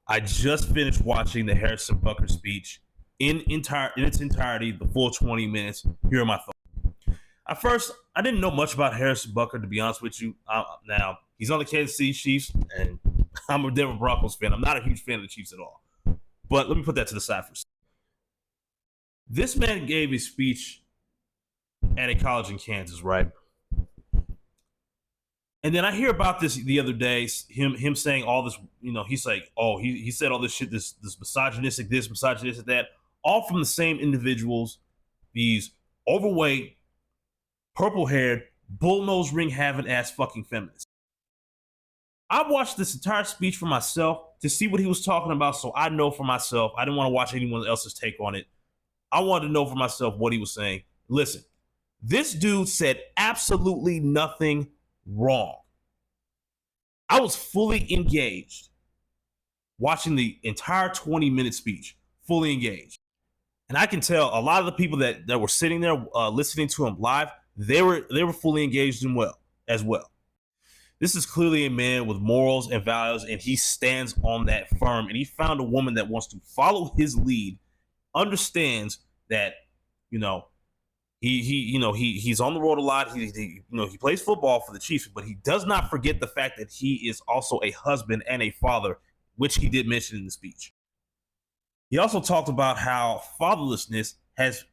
I just finished watching the Harrison Butker speech in its entirety, the full 20 minutes. Here are my thoughts. At first, I didn't know much about Harrison Butker, to be honest with you. Now, he's on the Kansas City Chiefs, and I'm a Denver Broncos fan. I'm not a huge fan of the Chiefs at all. But let me put that to the side for a second. This man gave a speech at a college in Kansas, right? And then I hear about this the other day, him saying all this, he's like, oh, he said all this shit, this misogynistic, this misogynistic, that, all from the same individuals, these overweight, purple-haired, bull-nose ring having ass fucking feminists. I watched this entire speech for myself to see what he was talking about, so I know for myself. I didn't want to watch anyone else's take on it. I wanted to know for myself what he was saying. Listen, this dude said absolutely nothing wrong. I was fully engaged watching the entire 20-minute speech, fully engaged. And I can tell a lot of the people that were sitting there listening to him live, they were fully engaged as well. This is clearly a man with morals and values, and he stands on that firm. And he found a woman that wants to follow his lead, understands that, he's on the road a lot. He plays football for the Chiefs, but he does not forget the fact that he is also a husband and a father, which he did mention in the speech. He also talked about how fatherlessness has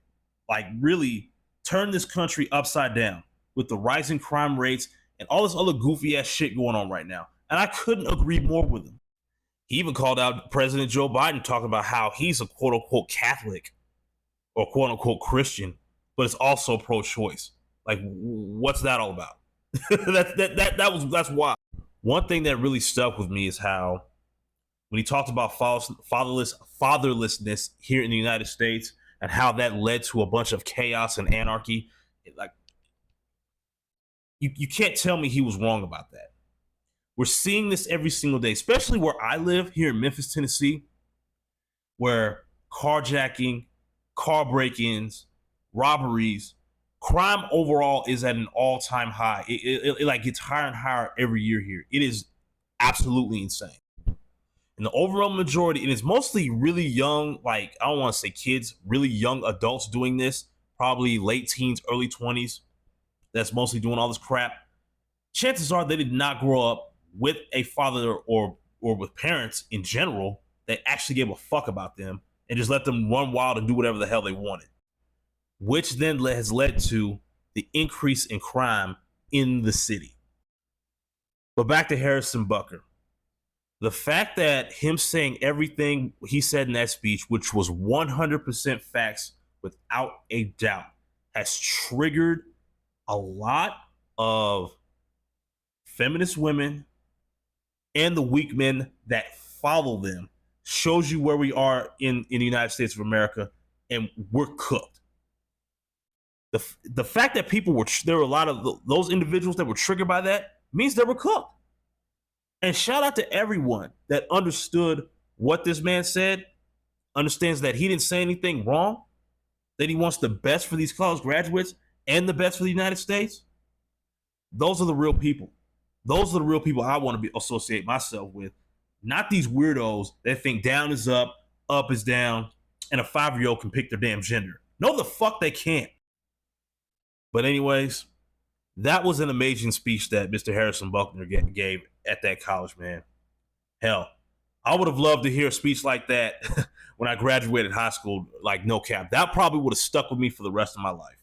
really turned this country upside down with the rising crime rates and all this other goofy ass shit going on right now. And I couldn't agree more with him. He even called out President Joe Biden, talking about how he's a quote unquote Catholic or quote unquote Christian, but it's also pro-choice. Like, what's that all about? That's why. One thing that really stuck with me is how when he talked about fatherlessness here in the United States and how that led to a bunch of chaos and anarchy, you can't tell me he was wrong about that. We're seeing this every single day, especially where I live here in Memphis, Tennessee, where carjacking, car break-ins, robberies, crime overall is at an all-time high. It gets higher and higher every year here. It is absolutely insane. And the overall majority, and it's mostly really young, I don't want to say kids, really young adults doing this, probably late teens, early 20s, that's mostly doing all this crap. Chances are they did not grow up with a father or with parents in general that actually gave a fuck about them and just let them run wild and do whatever the hell they wanted, which then has led to the increase in crime in the city. But back to Harrison Butker. The fact that him saying everything he said in that speech, which was 100% facts without a doubt, has triggered a lot of feminist women and the weak men that follow them, shows you where we are in the United States of America, and we're cooked. The fact that there were a lot of those individuals that were triggered by that means they were cooked. And shout out to everyone that understood what this man said, understands that he didn't say anything wrong, that he wants the best for these college graduates and the best for the United States. Those are the real people. Those are the real people I want to associate myself with, not these weirdos that think down is up is down, and a 5-year-old can pick their damn gender. No, the fuck they can't. But anyways, that was an amazing speech that Mr. Harrison Butker gave at that college, man. Hell, I would have loved to hear a speech like that when I graduated high school, no cap. That probably would have stuck with me for the rest of my life.